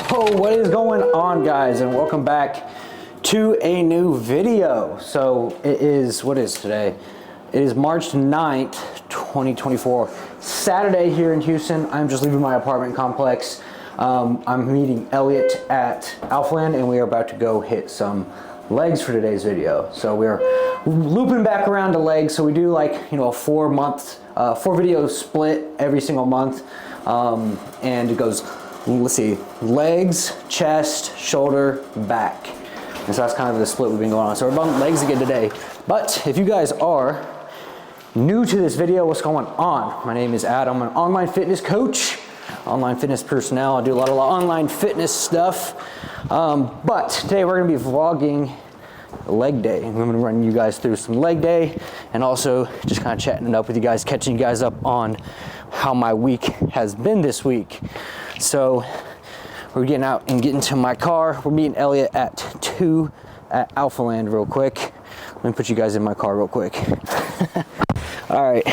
What is going on, guys, and welcome back to a new video. So it is, what is today? It is March 9th, 2024, Saturday here in Houston. I'm just leaving my apartment complex. I'm meeting Elliot at Alphaland, and we are about to go hit some legs for today's video. So we're looping back around to legs. So we do like, a 4 video split every single month. And it goes, let's see, legs, chest, shoulder, back. And so that's kind of the split we've been going on. So we're on legs again today. But if you guys are new to this video, what's going on? My name is Adam. I'm an online fitness coach, online fitness personnel. I do a lot of online fitness stuff. But today we're gonna be vlogging leg day. I'm gonna run you guys through some leg day and also just kind of chatting it up with you guys, catching you guys up on how my week has been this week. So we're getting out and getting to my car. We're meeting Elliot at 2 at Alphaland real quick. Let me put you guys in my car real quick. All right.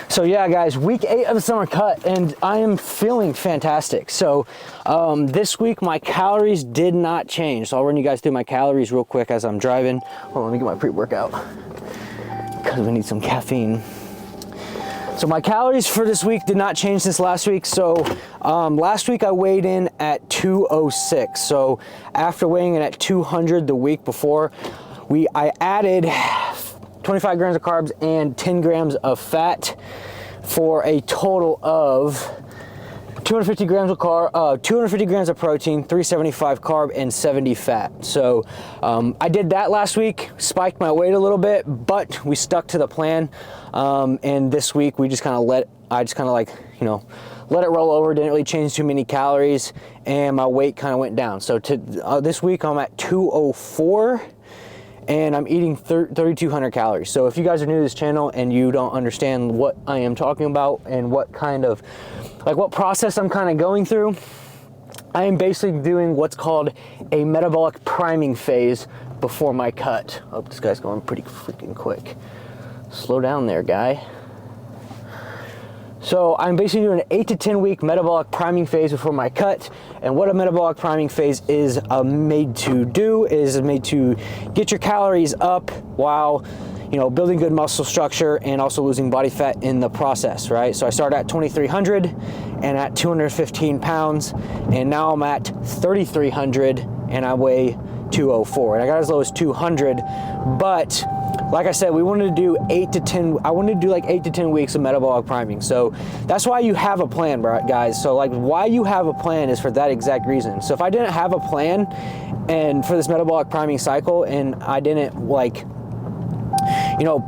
So yeah, guys, week 8 of the summer cut, and I am feeling fantastic. So this week my calories did not change. So I'll run you guys through my calories real quick as I'm driving. Hold on, let me get my pre-workout because we need some caffeine. So my calories for this week did not change since last week. So last week I weighed in at 206. So after weighing in at 200 the week before, I added 25 grams of carbs and 10 grams of fat for a total of 250 grams of 250 grams of protein, 375 carb, and 70 fat. So I did that last week, spiked my weight a little bit, but we stuck to the plan. And this week we just kind of let it roll over. Didn't really change too many calories, and my weight kind of went down. So this week I'm at 204. And I'm eating 3,200 calories. So if you guys are new to this channel and you don't understand what I am talking about and what kind of, what process I'm kind of going through, I am basically doing what's called a metabolic priming phase before my cut. Oh, this guy's going pretty freaking quick. Slow down there, guy. So I'm basically doing an 8 to 10 week metabolic priming phase before my cut. And what a metabolic priming phase is made to do is made to get your calories up while building good muscle structure and also losing body fat in the process, right? So I started at 2,300 and at 215 pounds, and now I'm at 3,300 and I weigh 204. And I got as low as 200, but like I said, we wanted to do 8 to 10. I wanted to do like 8 to 10 weeks of metabolic priming. So that's why you have a plan, guys. So why you have a plan is for that exact reason. So if I didn't have a plan and for this metabolic priming cycle, and I didn't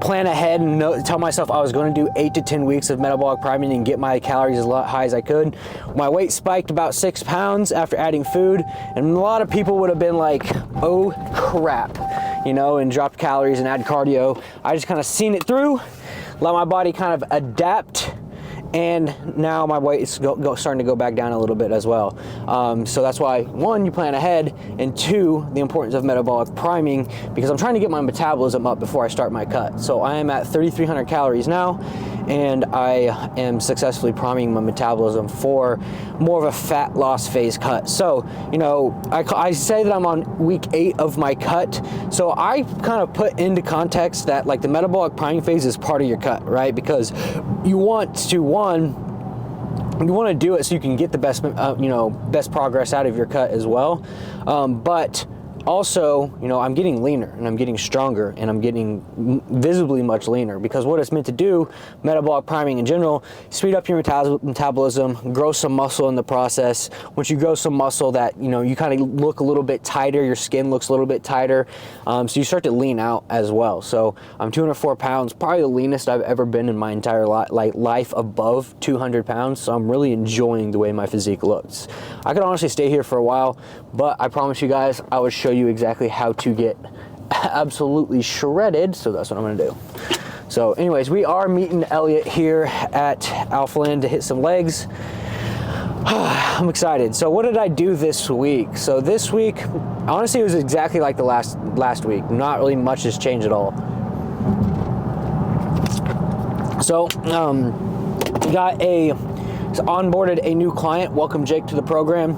plan ahead and tell myself I was going to do 8 to 10 weeks of metabolic priming and get my calories as high as I could, my weight spiked about 6 pounds after adding food, and a lot of people would have been like, oh crap, and dropped calories and add cardio. I just kind of seen it through, let my body kind of adapt, and now my weight is starting to go back down a little bit as well. So that's why, 1, you plan ahead, and 2, the importance of metabolic priming, because I'm trying to get my metabolism up before I start my cut. So I am at 3,300 calories now, and I am successfully priming my metabolism for more of a fat loss phase cut. So, I say that I'm on week 8 of my cut. So I kind of put into context that the metabolic priming phase is part of your cut, right? Because you want to do it so you can get the best, best progress out of your cut as well. But also, I'm getting leaner and I'm getting stronger and I'm getting visibly much leaner, because what it's meant to do, metabolic priming in general, speed up your metabolism, grow some muscle in the process. Once you grow some muscle, that, you kind of look a little bit tighter, your skin looks a little bit tighter. So you start to lean out as well. So I'm 204 pounds, probably the leanest I've ever been in my entire life above 200 pounds. So I'm really enjoying the way my physique looks. I could honestly stay here for a while, but I promise you guys, I would show you exactly how to get absolutely shredded. So that's what I'm gonna do. So anyways, we are meeting Elliot here at Alphaland to hit some legs. I'm excited. So what did I do this week? So this week, honestly, it was exactly like the last week. Not really much has changed at all. So onboarded a new client. Welcome Jake to the program.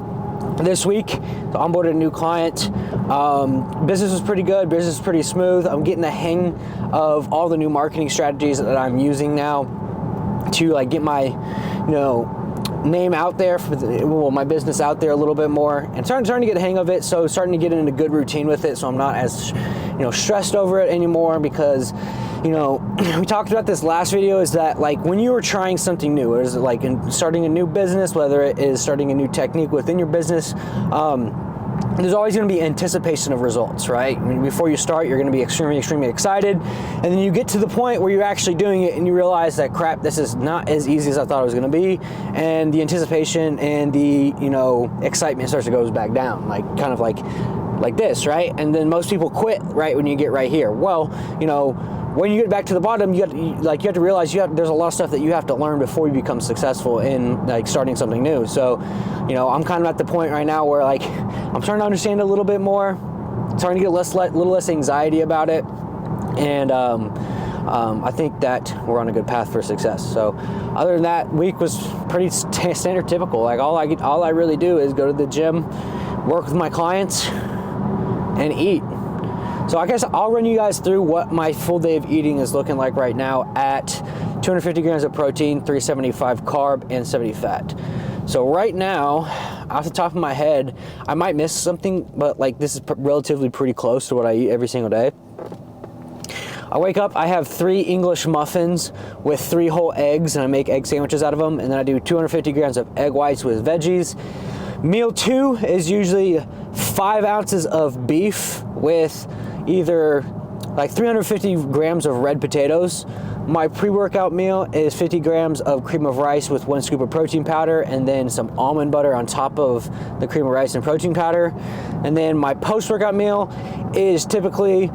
this week. Onboarded a new client. Business was pretty good. Business is pretty smooth. I'm getting the hang of all the new marketing strategies that I'm using now to like get my, name out there for my business out there a little bit more, and starting to get the hang of it. So starting to get in a good routine with it. So I'm not as, stressed over it anymore, because, we talked about this last video, is that like when you are trying something new, or is it like in starting a new business, whether it is starting a new technique within your business, there's always going to be anticipation of results, right? I mean, before you start, you're going to be extremely excited, and then you get to the point where you're actually doing it and you realize that crap, this is not as easy as I thought it was going to be, and the anticipation and the excitement starts to go back down, like kind of like this, right? And then most people quit right when you get right here. Well, when you get back to the bottom, you have to realize there's a lot of stuff that you have to learn before you become successful in like starting something new. So, I'm kind of at the point right now where like I'm starting to understand it a little bit more, starting to get a little less anxiety about it, and I think that we're on a good path for success. So, other than that, week was pretty standard, typical. Like all I really do is go to the gym, work with my clients, and eat. So I guess I'll run you guys through what my full day of eating is looking like right now at 250 grams of protein, 375 carb, and 70 fat. So right now, off the top of my head, I might miss something, but like this is relatively pretty close to what I eat every single day. I wake up, I have 3 English muffins with 3 whole eggs, and I make egg sandwiches out of them, and then I do 250 grams of egg whites with veggies. Meal 2 is usually 5 ounces of beef with either like 350 grams of red potatoes. My pre-workout meal is 50 grams of cream of rice with 1 scoop of protein powder, and then some almond butter on top of the cream of rice and protein powder. And then my post-workout meal is typically,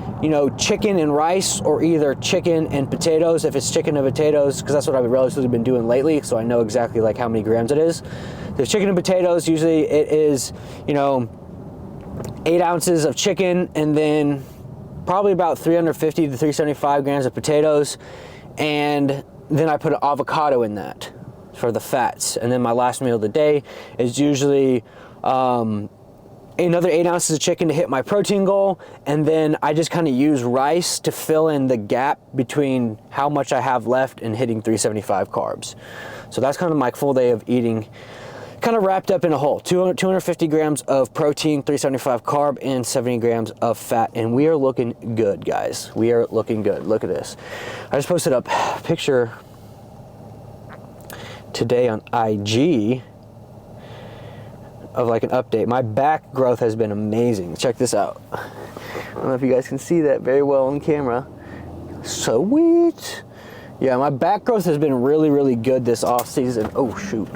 chicken and rice, or either chicken and potatoes, if it's chicken and potatoes, because that's what I've relatively been doing lately, so I know exactly like how many grams it is. There's chicken and potatoes, usually it is, 8 ounces of chicken, and then probably about 350 to 375 grams of potatoes, and then I put an avocado in that for the fats. And then my last meal of the day is usually another 8 ounces of chicken to hit my protein goal, and then I just kind of use rice to fill in the gap between how much I have left and hitting 375 carbs. So that's kind of my full day of eating, kind of wrapped up in a whole 250 grams of protein, 375 carb, and 70 grams of fat. And we are looking good, guys. We are looking good. Look at this. I just posted up a picture today on IG of like an update. My back growth has been amazing. Check this out. I don't know if you guys can see that very well on camera. Sweet. Yeah, my back growth has been really good this off season. Oh shoot.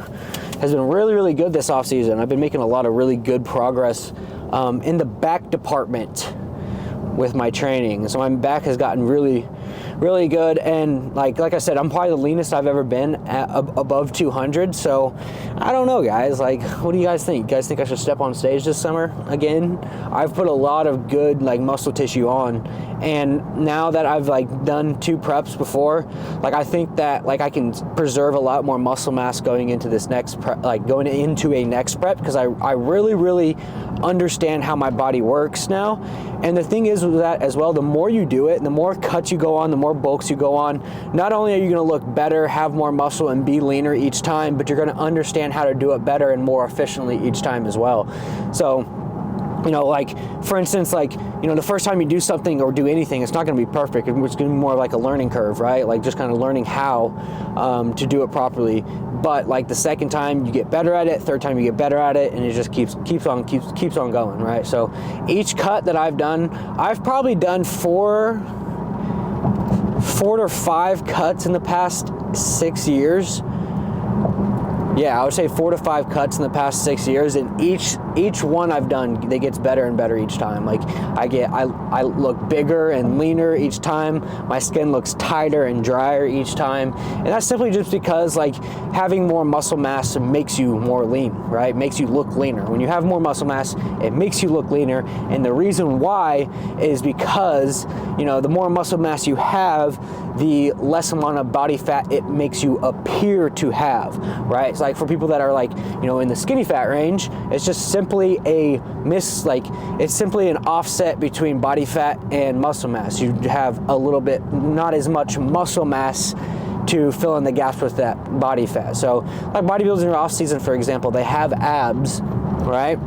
Has been really good this off season. I've been making a lot of really good progress in the back department with my training. So my back has gotten really good, and like I said, I'm probably the leanest I've ever been at above 200. So I don't know, guys, like what do you guys think? You guys think I should step on stage this summer again? I've put a lot of good like muscle tissue on, and now that I've like done 2 preps before, like I think that like I can preserve a lot more muscle mass going into this next prep, like going into a next prep, because I really understand how my body works now. And the thing is with that as well, the more you do it, the more cuts you go on, the more bulks you go on, not only are you going to look better, have more muscle, and be leaner each time, but you're going to understand how to do it better and more efficiently each time as well. So, like for instance, like, the first time you do something or do anything, it's not going to be perfect. It's going to be more like a learning curve, right? Like just kind of learning how to do it properly. But like the second time you get better at it, third time you get better at it, and it just keeps on going, right? So each cut that I've done, I've probably done 4 to 5 cuts in the past 6 years. Yeah, I would say 4 to 5 cuts in the past 6 years, and each one I've done, they gets better and better each time. Like I look bigger and leaner each time. My skin looks tighter and drier each time, and that's simply just because like having more muscle mass makes you more lean, right? Makes you look leaner. When you have more muscle mass, it makes you look leaner, and the reason why is because the more muscle mass you have, the less amount of body fat it makes you appear to have, right? It's like for people that are like, you know, in the skinny fat range, it's just simply it's simply an offset between body fat and muscle mass. You have a little bit, not as much muscle mass to fill in the gaps with that body fat. So like bodybuilders in off season, for example, they have abs, right?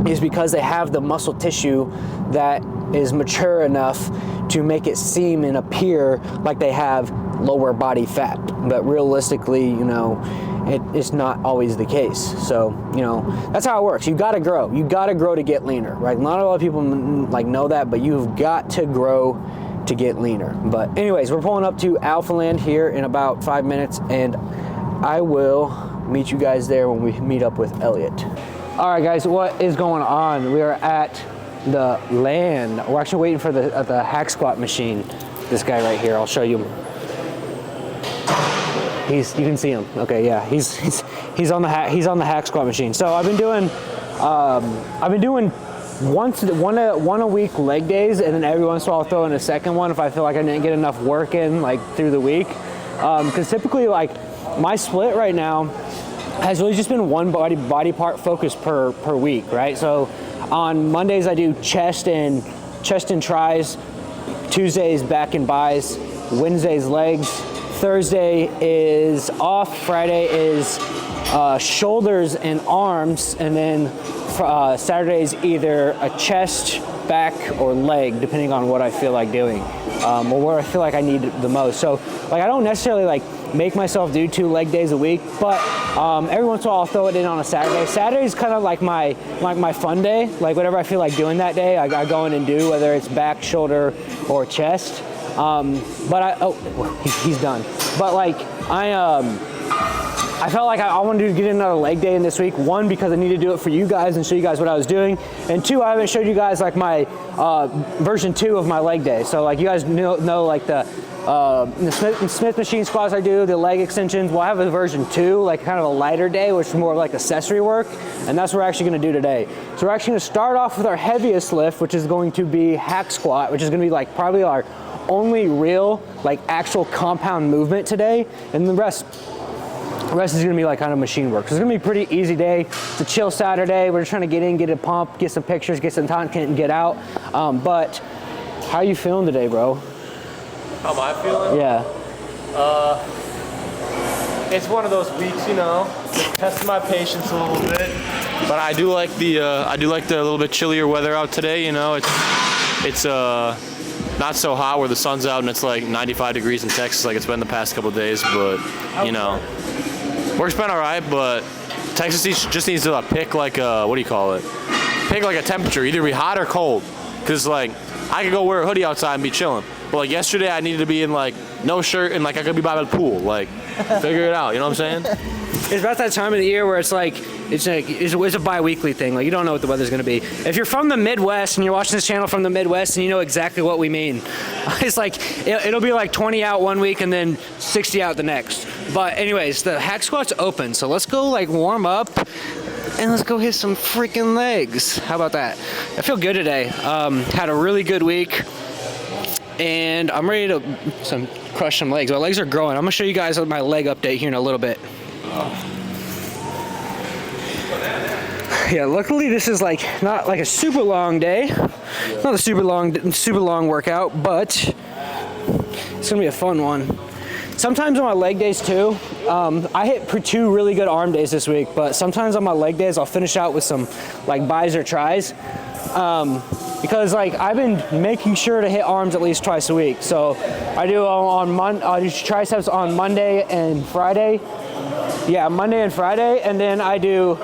Is because they have the muscle tissue that is mature enough to make it seem and appear like they have lower body fat. But realistically, you know, it's not always the case. So, you know, that's how it works. You gotta grow. You gotta grow to get leaner, right? Not a lot of people like know that, but you've got to grow to get leaner. But anyways, we're pulling up to Alphaland here in about 5 minutes, and I will meet you guys there when we meet up with Elliot. All right, guys, what is going on? We are at the land. We're actually waiting for the hack squat machine. This guy right here, I'll show you. You can see him. Okay, yeah, he's on the hack squat machine. So I've been doing one a week leg days, and then every once in a while I'll throw in a second one if I feel like I didn't get enough work in like through the week. Because typically, like, my split right now has really just been one body part focus per week, right? So on Mondays I do chest and tris, Tuesdays back and bis, Wednesdays legs, Thursday is off, Friday is shoulders and arms, and then Saturday's either a chest, back, or leg, depending on what I feel like doing, or where I feel like I need the most. So like, I don't necessarily like make myself do 2 leg days a week, but every once in a while I'll throw it in on a Saturday. Saturday's kind of like my fun day. Like whatever I feel like doing that day, I go in and do, whether it's back, shoulder, or chest. He's done. But like I felt like I wanted to get another leg day in this week. 1, because I need to do it for you guys and show you guys what I was doing. And 2, I haven't showed you guys like my version 2 of my leg day. So like you guys know like the Smith machine squats I do, the leg extensions. Well, I have a version 2, like kind of a lighter day, which is more like accessory work. And that's what we're actually gonna do today. So we're actually gonna start off with our heaviest lift, which is going to be hack squat, which is gonna be like probably our only real like actual compound movement today. And the rest is gonna be like kind of machine work. So it's gonna be a pretty easy day. It's a chill Saturday. We're just trying to get in, get a pump, get some pictures, get some content, and get out. But how are you feeling today, bro? How am I feeling? Yeah. It's one of those weeks, you know, testing my patience a little bit. But I do like the little bit chillier weather out today. You know, it's not so hot where the sun's out and it's like 95 degrees in Texas like it's been the past couple of days. But you know, work's been all right. But Texas just needs to pick like what do you call it? Pick like a temperature, either be hot or cold. Cause like I could go wear a hoodie outside and be chilling. But like yesterday, I needed to be in like no shirt and like I could be by the pool. Like, figure it out. You know what I'm saying? It's about that time of the year where it's a bi-weekly thing. Like you don't know what the weather's gonna be. If you're from the Midwest and you're watching this channel from the Midwest, and you know exactly what we mean. It's like it'll be like 20 out one week and then 60 out the next. But anyways, the hack squat's open, so let's go like warm up and let's go hit some freaking legs. How about that? I feel good today. Had a really good week. And I'm ready to crush some legs. My legs are growing. I'm gonna show you guys my leg update here in a little bit. Yeah, luckily this is like not like a super long day. Not a super long workout, but it's gonna be a fun one. Sometimes on my leg days too, I hit 2 really good arm days this week, but sometimes on my leg days I'll finish out with some like bis or tris. Because like I've been making sure to hit arms at least twice a week. So I do triceps on Monday and Friday. Yeah, Monday and Friday, and then I do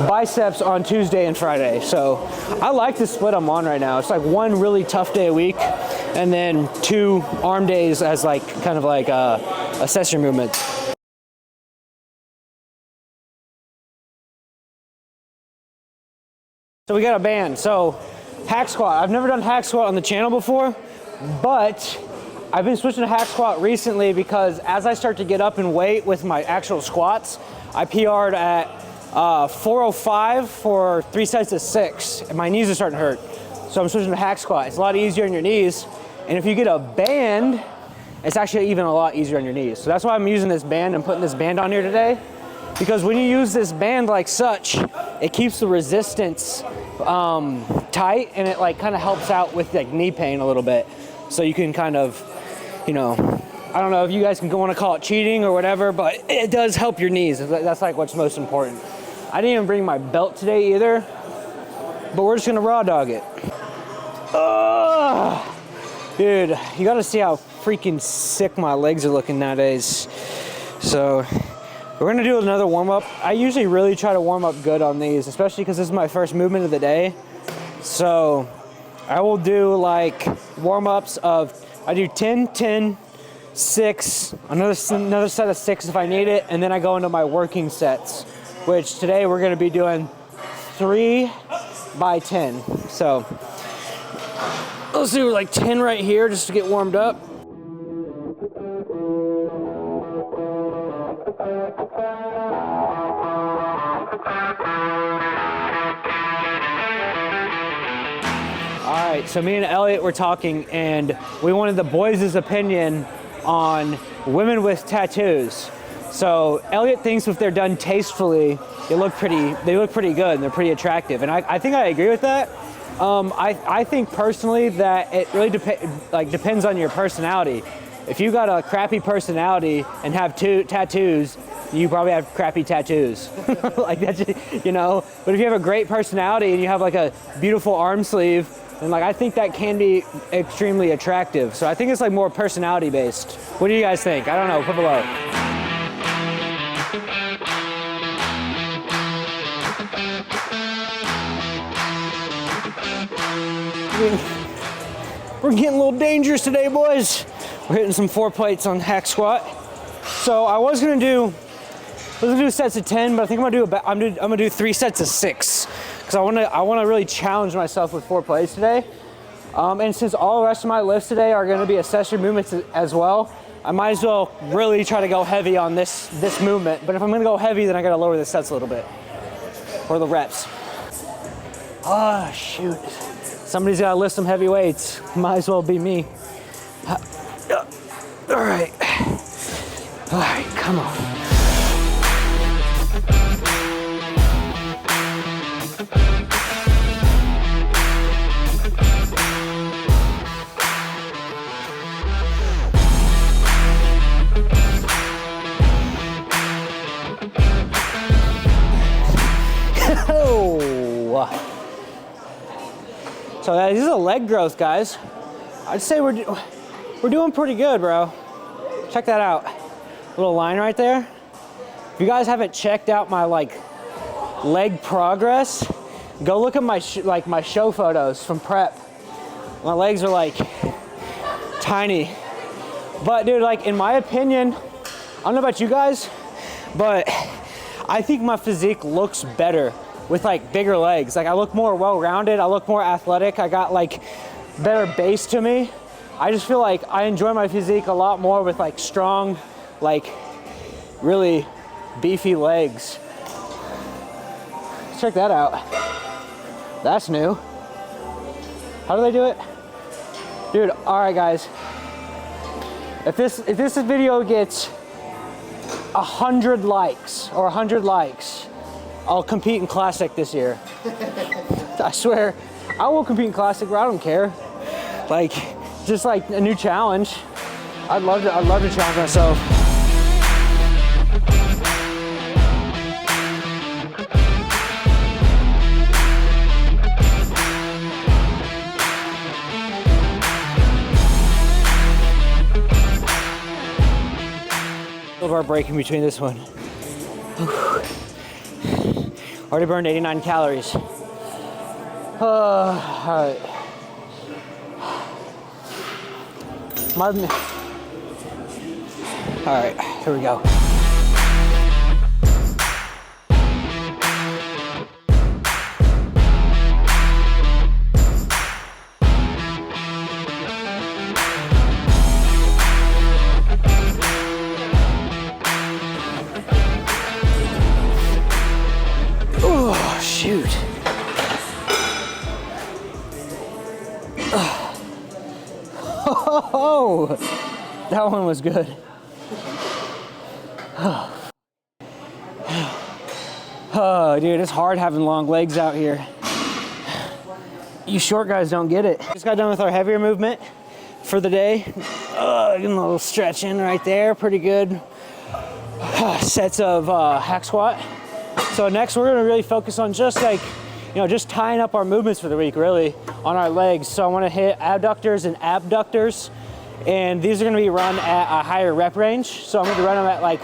biceps on Tuesday and Friday. So I like the split I'm on right now. It's like 1 really tough day a week, and then 2 arm days as like kind of like accessory movements. So we got a band. So hack squat. I've never done hack squat on the channel before, but I've been switching to hack squat recently because as I start to get up in weight with my actual squats, I PR'd at 405 for 3 sets of 6, and my knees are starting to hurt. So I'm switching to hack squat. It's a lot easier on your knees, and if you get a band, it's actually even a lot easier on your knees. So that's why I'm using this band and putting this band on here today. because when you use this band like such, it keeps the resistance tight, and it like kind of helps out with like knee pain a little bit. So you can kind of, you know, I don't know if you guys can want to call it cheating or whatever, but it does help your knees. That's like what's most important. I didn't even bring my belt today either, but we're just gonna raw dog it. Dude, you gotta see how freaking sick my legs are looking nowadays. So we're gonna do another warm up. I usually really try to warm up good on these, especially because this is my first movement of the day. So I will do like warm ups of, I do 10, 10, 6, another set of 6 if I need it, and then I go into my working sets, which today we're gonna be doing 3 by 10. So let's do like 10 right here just to get warmed up. All right, so me and Elliot were talking, and we wanted the boys' opinion on women with tattoos. So Elliot thinks if they're done tastefully, they look pretty good and they're pretty attractive. And I think I agree with that. I think personally that it really depends on your personality. If you got a crappy personality and have 2 tattoos, you probably have crappy tattoos. Like that's, you know. But if you have a great personality and you have like a beautiful arm sleeve, then like I think that can be extremely attractive. So I think it's like more personality based. What do you guys think? I don't know. Put below. We're getting a little dangerous today, boys. We're hitting some 4 plates on hack squat. So I was gonna do sets of 10, but I think I'm gonna do 3 sets of 6 because I wanna really challenge myself with 4 plates today. And since all the rest of my lifts today are gonna be accessory movements as well, I might as well really try to go heavy on this movement. But if I'm gonna go heavy, then I gotta lower the sets a little bit, or the reps. Oh shoot. Somebody's gotta lift some heavy weights. Might as well be me. All right, come on. So this is a leg growth, guys. I'd say we're doing pretty good, bro. Check that out. Little line right there. If you guys haven't checked out my like leg progress, go look at my show photos from prep. My legs are like tiny. But dude, like in my opinion, I don't know about you guys, but I think my physique looks better with like bigger legs. Like I look more well-rounded, I look more athletic, I got like better base to me. I just feel like I enjoy my physique a lot more with like strong, like really beefy legs. Check that out. That's new. How do they do it? Dude, all right guys. If this video gets 100 likes or 100 likes, I'll compete in Classic this year. I swear, I will compete in Classic, bro. I don't care. Like, just like a new challenge. I'd love to challenge myself. A little bar break in between this one. Already burned 89 calories. All right. All right, here we go. Oh, shoot. Oh, that one was good. Oh, dude, it's hard having long legs out here. You short guys don't get it. Just got done with our heavier movement for the day. Getting a little stretch in right there, pretty good. Sets of hack squat. So next we're gonna really focus on just like, just tying up our movements for the week, really, on our legs. So I wanna hit abductors and abductors, and these are gonna be run at a higher rep range. So I'm gonna run them at like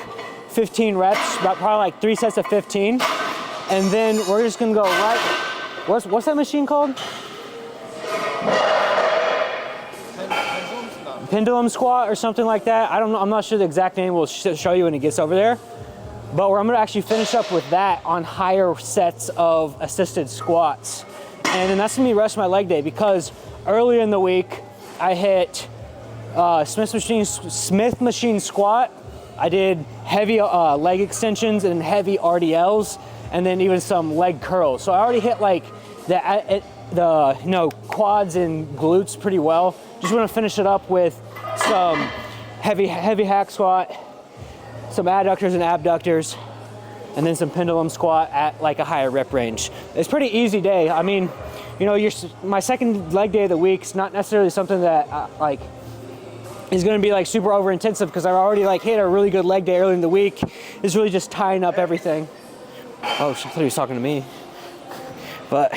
15 reps, about probably like 3 sets of 15. And then we're just gonna go right, what's that machine called? Pendulum squat or something like that. I don't know, I'm not sure the exact name. We'll show you when it gets over there. But I'm gonna actually finish up with that on higher sets of assisted squats. And then that's gonna be the rest of my leg day, because earlier in the week, I hit Smith machine squat. I did heavy leg extensions and heavy RDLs, and then even some leg curls. So I already hit like the quads and glutes pretty well. Just want to finish it up with some heavy hack squat, some adductors and abductors, and then some pendulum squat at like a higher rep range. It's a pretty easy day. I mean, my second leg day of the week is not necessarily something that is going to be like super over intensive, because I've already like hit a really good leg day early in the week. It's really just tying up everything. Oh, I thought he was talking to me. But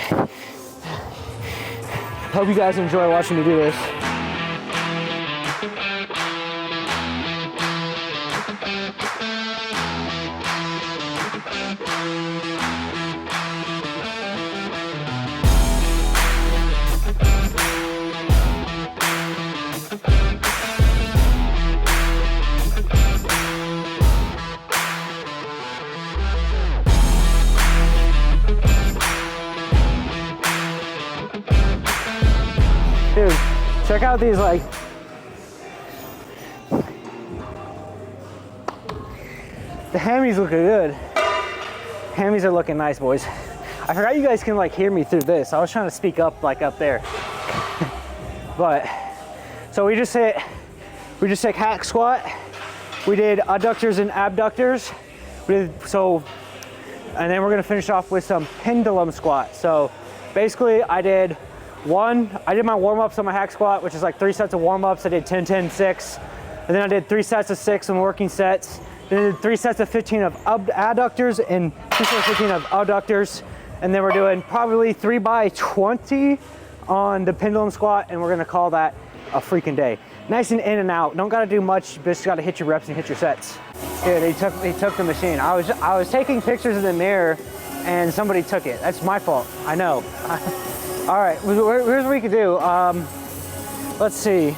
hope you guys enjoy watching me do this. Dude, check out these, like, the hammies looking good. Hammies are looking nice, boys. I forgot you guys can like hear me through this. I was trying to speak up like up there. But, so we just hit hack squat. We did adductors and abductors. And then we're gonna finish off with some pendulum squat. So basically I did my warm-ups on my hack squat, which is like 3 sets of warm-ups. I did 10, 10, 6. And then I did 3 sets of 6 on working sets. Then I did 3 sets of 15 of adductors and 2 sets of 15 of abductors. And then we're doing probably 3 by 20 on the pendulum squat, and we're gonna call that a freaking day. Nice and in and out. Don't gotta do much, just gotta hit your reps and hit your sets. Dude, he took the machine. I was taking pictures in the mirror and somebody took it. That's my fault, I know. All right, here's what we could do. Let's see.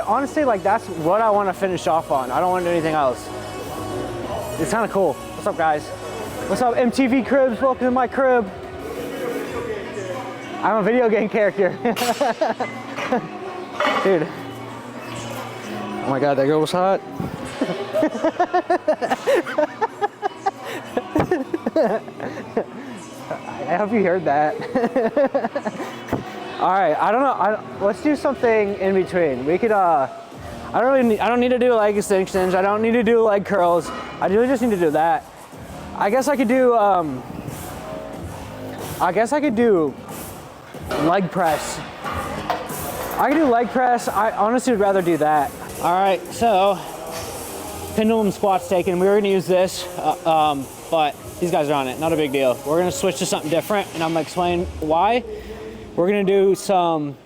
Honestly, like that's what I want to finish off on. I don't want to do anything else. It's kind of cool. What's up, guys? What's up, MTV Cribs? Welcome to my crib. I'm a video game character. Dude. Oh my God, that girl was hot. I hope you heard that. All right, I don't know. Let's do something in between. We could. I don't need to do leg extensions. I don't need to do leg curls. I really just need to do that. I guess I could do. Leg press. I could do leg press. I honestly would rather do that. All right, so pendulum squats taken. We were gonna use this, but these guys are on it. Not a big deal. We're gonna switch to something different, and I'm gonna explain why. We're gonna do some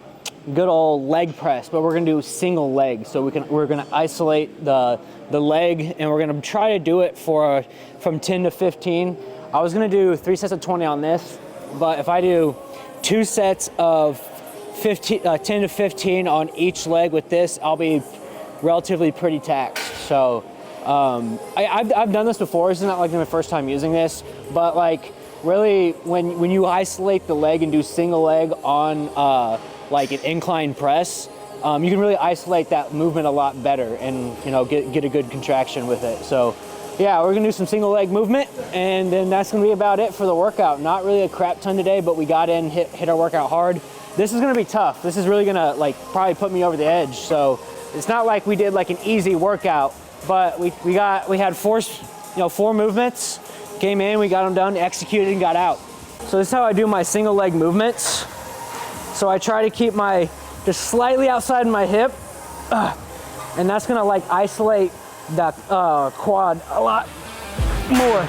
good old leg press, but we're gonna do single leg. So we're gonna isolate the leg, and we're gonna try to do it from 10 to 15. I was gonna do 3 sets of 20 on this, but if I do 2 sets of 10 to 15 on each leg with this, I'll be relatively pretty taxed. So I've done this before. This is not like my first time using this, but like really when you isolate the leg and do single leg on like an incline press, you can really isolate that movement a lot better and get a good contraction with it. So yeah, we're gonna do some single leg movement, and then that's gonna be about it for the workout. Not really a crap ton today, but we got in, hit our workout hard. This is gonna be tough. This is really gonna like probably put me over the edge. So it's not like we did like an easy workout. but we had four movements, came in, we got them done, executed, and got out. So this is how I do my single leg movements. So I try to keep my, just slightly outside my hip, and that's gonna like isolate that quad a lot more.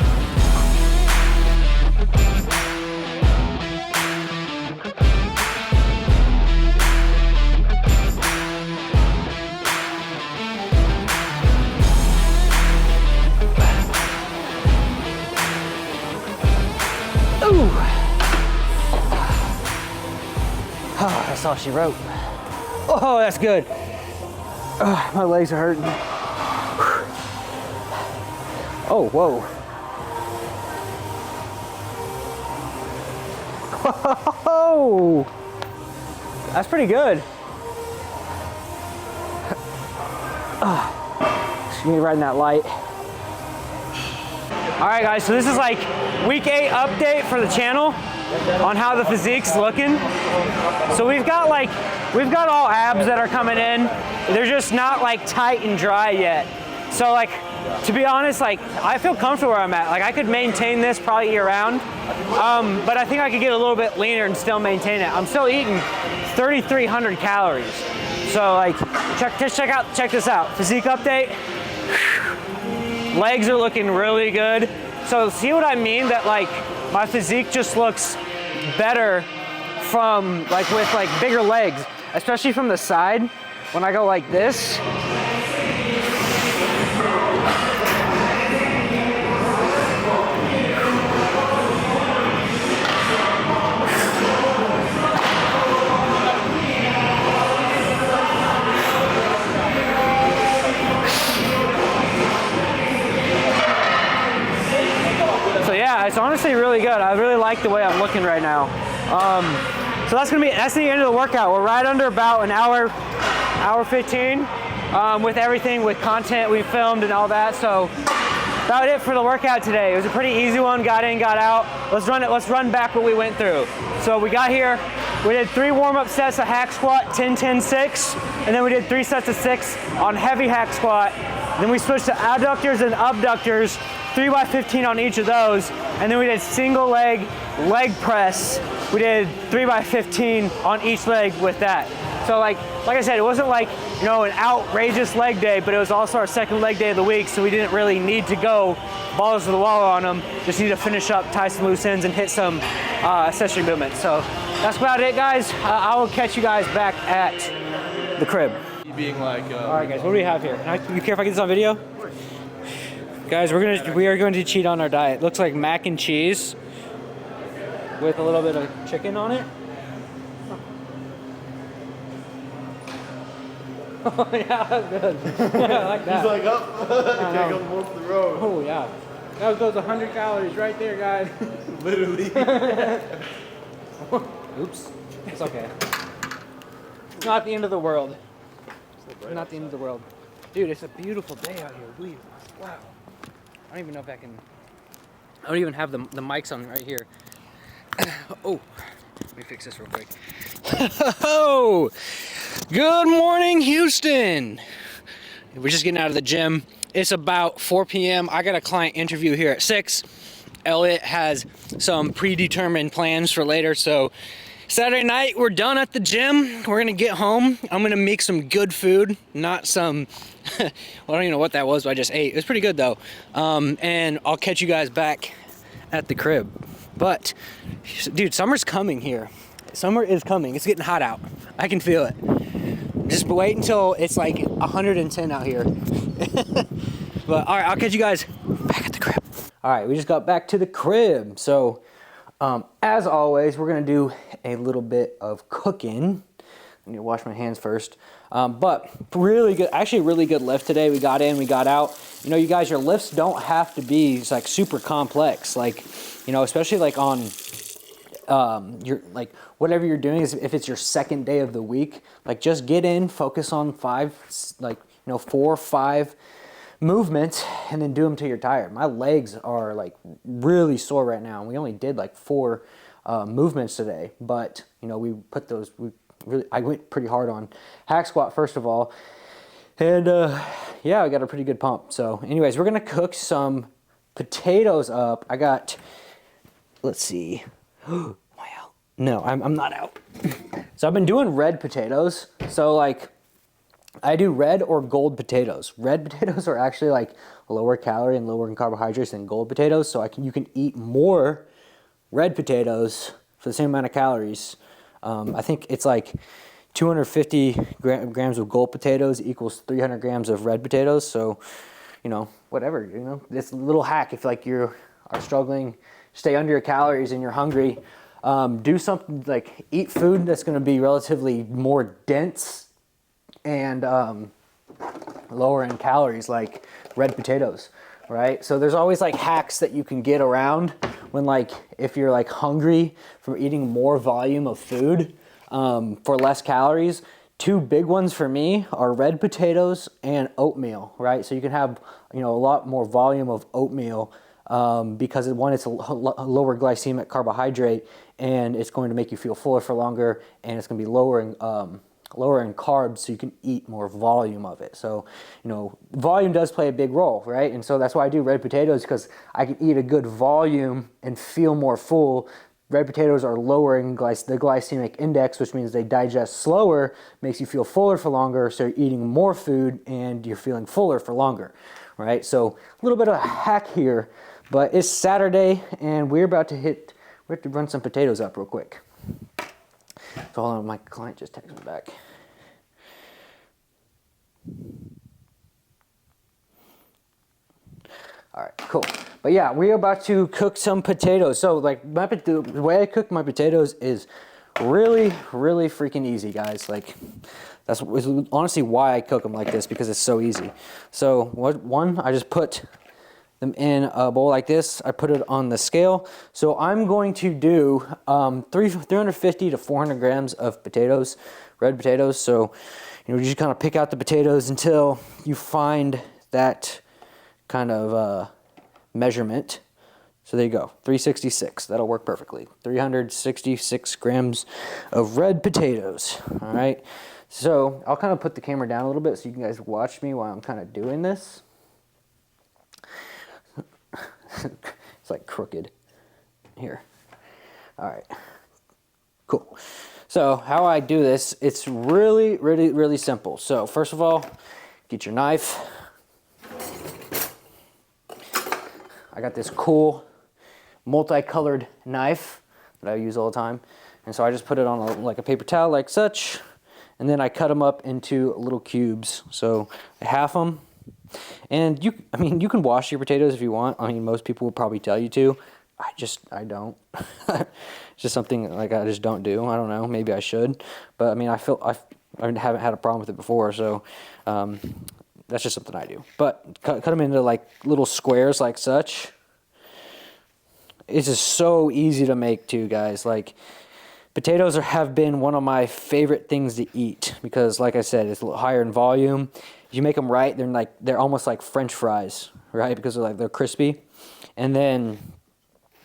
Ooh. Oh, that's all she wrote. Oh, that's good. Oh, my legs are hurting. Oh, whoa. Oh, that's pretty good. Just me riding that light. All right, guys, so this is like week 8 update for the channel on how the physique's looking. So we've got all abs that are coming in. They're just not like tight and dry yet. So like, to be honest, like I feel comfortable where I'm at. Like I could maintain this probably year round, but I think I could get a little bit leaner and still maintain it. I'm still eating 3,300 calories. So like, check this out. Physique update. Legs are looking really good. So see what I mean? That like my physique just looks better from like with like bigger legs, especially from the side when I go like this. So yeah, it's honestly really good. I really like the way I'm looking right now. So that's the end of the workout. We're right under about an hour 15 with everything, with content we filmed and all that. So about it for the workout today. It was a pretty easy one. Got in, got out. Let's run back what we went through. So we got here. We did 3 warm-up sets of hack squat, 10, 10, 6, and then we did 3 sets of 6 on heavy hack squat. Then we switched to adductors and abductors, 3 by 15 on each of those, and then we did single leg press. We did 3 by 15 on each leg with that. So like I said, it wasn't like, you know, an outrageous leg day, but it was also our second leg day of the week, so we didn't really need to go balls to the wall on them. Just need to finish up, tie some loose ends, and hit some accessory movements. So that's about it, guys. I will catch you guys back at the crib. Being like, all right, guys, what do we have here? You care if I get this on video? Guys, we are going to cheat on our diet. Looks like mac and cheese with a little bit of chicken on it. Oh yeah, that's good. Yeah, I like that. He's like, oh, can't go more to the road. Oh yeah, that goes 100 calories right there, guys. Literally. Oops, it's okay. It's not the end of the world. It's not the end of the world. Dude, it's a beautiful day out here. Believe it. Wow. I don't even know if I can. I don't even have the mics on right here. Oh, let me fix this real quick. Oh, good morning, Houston. We're just getting out of the gym. It's about 4 p.m. I got a client interview here at 6. Elliot has some predetermined plans for later, so Saturday night, we're done at the gym. We're gonna get home. I'm gonna make some good food, not some, well, I don't even know what that was, but I just ate. It was pretty good though. And I'll catch you guys back at the crib. But, dude, summer's coming here. Summer is coming. It's getting hot out. I can feel it. Just wait until it's like 110 out here. But, all right, I'll catch you guys back at the crib. All right, we just got back to the crib. So, as always, we're gonna do a little bit of cooking. I need to wash my hands first. But really good, actually really good lift today. We got in, we got out. You know, you guys, your lifts don't have to be like super complex. Like, you know, especially like on your, like whatever you're doing, is if it's your second day of the week, like just get in, focus on 4 or 5 movements, and then do them till you're tired. My legs are like really sore right now. We only did like 4 movements today, but you know, we put those, I went pretty hard on hack squat first of all. And yeah, I got a pretty good pump. So anyways, we're gonna cook some potatoes up. I got, let's see. Am I out? No, I'm not out. So I've been doing red potatoes. So like, I do red or gold potatoes. Red potatoes are actually like lower calorie and lower in carbohydrates than gold potatoes. So you can eat more red potatoes for the same amount of calories. I think it's like 250 grams of gold potatoes equals 300 grams of red potatoes. So, you know, whatever, you know, this little hack, if like you are struggling, stay under your calories and you're hungry, do something like eat food that's going to be relatively more dense and lower in calories, like red potatoes, right? So there's always like hacks that you can get around when like, if you're like hungry from eating more volume of food for less calories. Two big ones for me are red potatoes and oatmeal, right? So you can have, you know, a lot more volume of oatmeal because one, it's a lower glycemic carbohydrate and it's going to make you feel fuller for longer, and it's going to be lower in carbs, so you can eat more volume of it. So, you know, volume does play a big role, right? And so that's why I do red potatoes, because I can eat a good volume and feel more full. Red potatoes are lowering the glycemic index, which means they digest slower, makes you feel fuller for longer, so you're eating more food and you're feeling fuller for longer, right? So a little bit of a hack here, but it's Saturday and we have to run some potatoes up real quick. So hold on, my client just texted me back. All right, cool. But yeah, we're about to cook some potatoes. So like the way I cook my potatoes is really, really freaking easy, guys. Like that's honestly why I cook them like this, because it's so easy. So one, I just put them in a bowl like this. I put it on the scale. So I'm going to do 350 to 400 grams of potatoes, red potatoes. So, you know, you just kind of pick out the potatoes until you find that kind of measurement. So there you go, 366. That'll work perfectly. 366 grams of red potatoes. All right. So I'll kind of put the camera down a little bit so you guys watch me while I'm kind of doing this. It's like crooked here. All right, cool. So how I do this, it's really, really, really simple. So first of all, get your knife. I got this cool multicolored knife that I use all the time. And so I just put it on like a paper towel like such, and then I cut them up into little cubes. So I half them. And you can wash your potatoes if you want. I mean, most people will probably tell you to. I don't. It's just something like I just don't do. I don't know. Maybe I should. But I mean, I haven't had a problem with it before. So that's just something I do. But cut them into like little squares like such. It's just so easy to make too, guys. Like potatoes have been one of my favorite things to eat because, like I said, it's a little higher in volume. If you make them right, they're almost like French fries, right? Because they're crispy, and then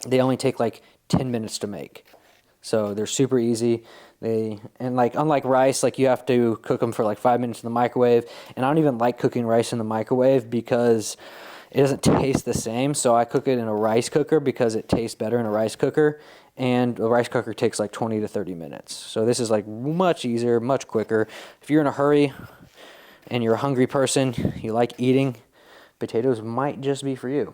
they only take like 10 minutes to make. So they're super easy. Unlike rice, like you have to cook them for like 5 minutes in the microwave. And I don't even like cooking rice in the microwave because it doesn't taste the same. So I cook it in a rice cooker because it tastes better in a rice cooker. And a rice cooker takes like 20 to 30 minutes. So this is like much easier, much quicker. If you're in a hurry and you're a hungry person, you like eating, potatoes might just be for you.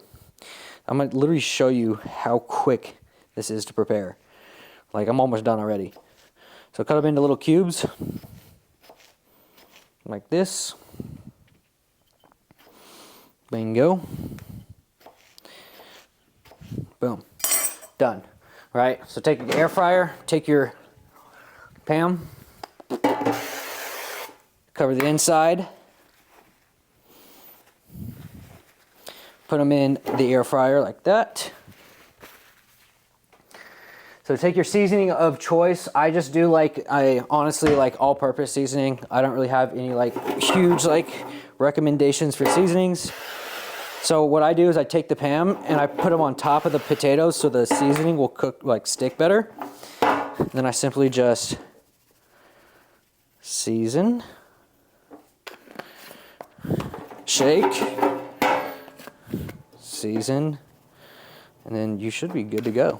I'm going to literally show you how quick this is to prepare. Like I'm almost done already. So cut them into little cubes like this. Bingo. Boom. Done. Right? So take your air fryer, take your pan, cover the inside, put them in the air fryer like that. So take your seasoning of choice. I just do I honestly like all-purpose seasoning. I don't really have any huge recommendations for seasonings. So what I do is I take the pan and I put them on top of the potatoes so the seasoning will cook stick better. And then I simply just season shake, season, and then you should be good to go,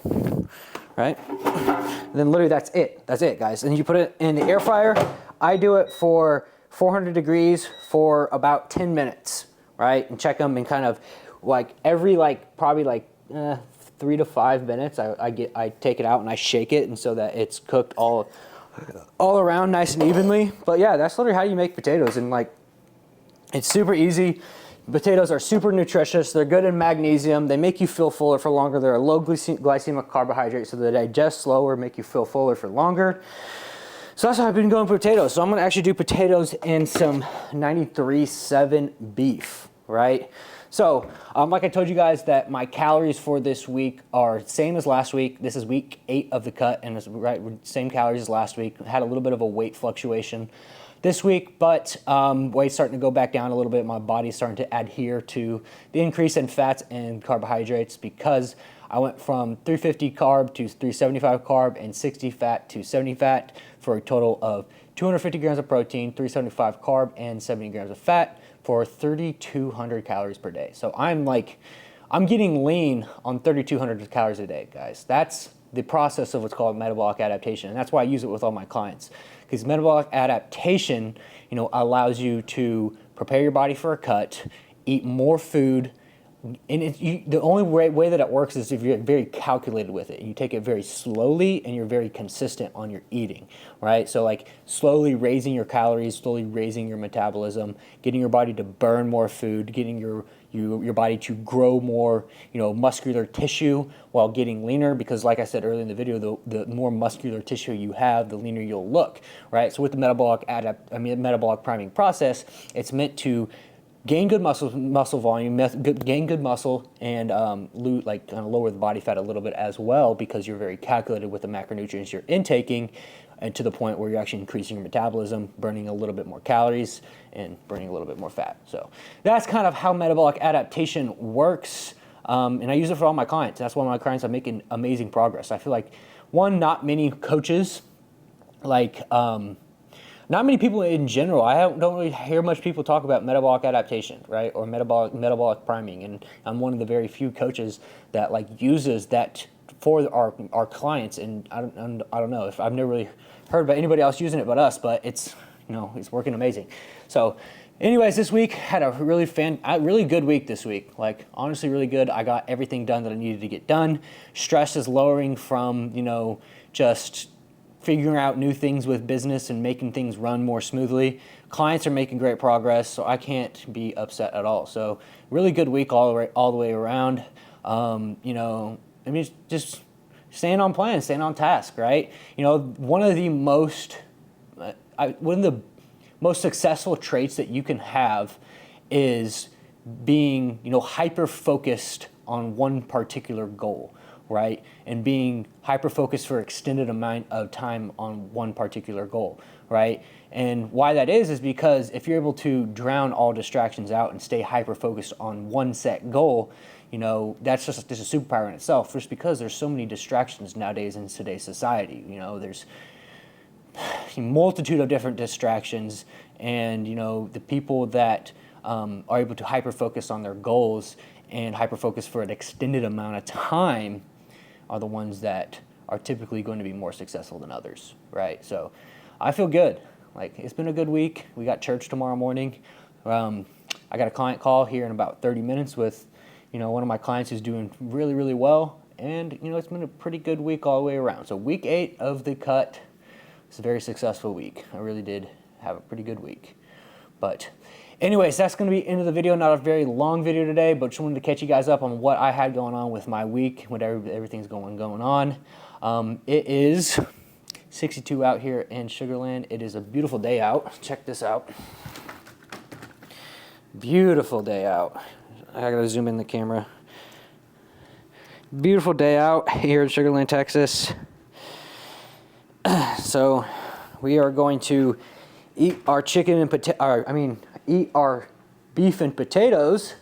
right? And then literally that's it. That's it, guys. And you put it in the air fryer. I do it for 400 degrees for about 10 minutes, right? And check them and kind of like every probably 3 to 5 minutes, I take it out and I shake it, and so that it's cooked all around nice and evenly. But yeah, that's literally how you make potatoes, and like it's super easy. Potatoes are super nutritious. They're good in magnesium. They make you feel fuller for longer. They're a low glycemic carbohydrate, so they digest slower, make you feel fuller for longer. So that's how I've been going for potatoes. So I'm gonna actually do potatoes and some 93.7 beef, right? So like I told you guys that my calories for this week are same as last week. This is week 8 of the cut, and it's same calories as last week. Had a little bit of a weight fluctuation this week, but weight's starting to go back down a little bit. My body's starting to adhere to the increase in fats and carbohydrates, because I went from 350 carb to 375 carb and 60 fat to 70 fat for a total of 250 grams of protein, 375 carb, and 70 grams of fat for 3,200 calories per day. So I'm getting lean on 3,200 calories a day, guys. That's the process of what's called metabolic adaptation, and that's why I use it with all my clients. Because metabolic adaptation, allows you to prepare your body for a cut, eat more food, and the only way that it works is if you're very calculated with it. You take it very slowly, and you're very consistent on your eating, right? So like slowly raising your calories, slowly raising your metabolism, getting your body to burn more food, getting your body to grow more, muscular tissue while getting leaner, because like I said earlier in the video, the more muscular tissue you have, the leaner you'll look, right? So with the metabolic priming process, it's meant to gain good muscle volume, gain good muscle, and kind of lower the body fat a little bit as well, because you're very calculated with the macronutrients you're intaking, and to the point where you're actually increasing your metabolism, burning a little bit more calories, and burning a little bit more fat. So that's kind of how metabolic adaptation works, and I use it for all my clients. That's why my clients are making amazing progress. I feel like, not many coaches, not many people in general. I don't really hear much people talk about metabolic adaptation, right, or metabolic priming, and I'm one of the very few coaches that uses that for our clients. And I don't know if I've never really heard about anybody else using it but us, but it's it's working amazing. So anyways, this week had a really good week this week. Honestly, really good. I got everything done that I needed to get done. Stress is lowering from just figuring out new things with business and making things run more smoothly. Clients are making great progress, so I can't be upset at all. So really good week all the way around. Just staying on plan, staying on task, right? One of the most successful traits that you can have is being hyper focused on one particular goal, right? And being hyper-focused for extended amount of time on one particular goal, right? And why that is because if you're able to drown all distractions out and stay hyper-focused on one set goal, that's just a superpower in itself, just because there's so many distractions nowadays in today's society. There's a multitude of different distractions, and the people that are able to hyper-focus on their goals and hyper-focus for an extended amount of time are the ones that are typically going to be more successful than others, right? So I feel good. It's been a good week. We got church tomorrow morning. I got a client call here in about 30 minutes with, one of my clients who's doing really, really well. And, it's been a pretty good week all the way around. So week 8 of the cut is a very successful week. I really did have a pretty good week. But anyways, that's going to be the end of the video. Not a very long video today, but just wanted to catch you guys up on what I had going on with my week, what everything's going on. It is 62 out here in Sugar Land. It is a beautiful day out. Check this out. Beautiful day out. I gotta zoom in the camera. Beautiful day out here in Sugar Land, Texas. So we are going to eat our chicken and eat our beef and potatoes.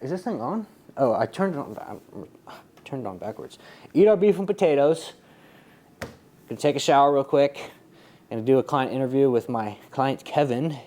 Is this thing on? Oh, I turned it on backwards. Eat our beef and potatoes. Gonna take a shower real quick, Gonna do a client interview with my client Kevin.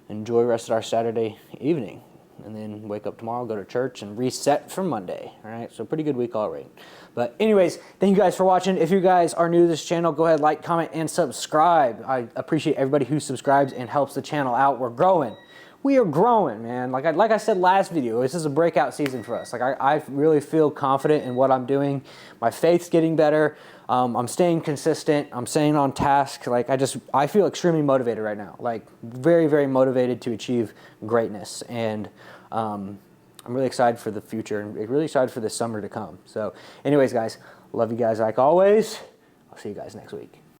Enjoy the rest of our Saturday evening. And then wake up tomorrow, go to church, and reset for Monday. All right, so pretty good week already. But anyways, thank you guys for watching. If you guys are new to this channel, go ahead, like, comment, and subscribe. I appreciate everybody who subscribes and helps the channel out. We're growing. We are growing, man. Like I said last video, this is a breakout season for us. Like I really feel confident in what I'm doing. My faith's getting better. I'm staying consistent. I'm staying on task. Like I feel extremely motivated right now. Like very, very motivated to achieve greatness. And I'm really excited for the future and really excited for this summer to come. So anyways, guys, love you guys like always. I'll see you guys next week.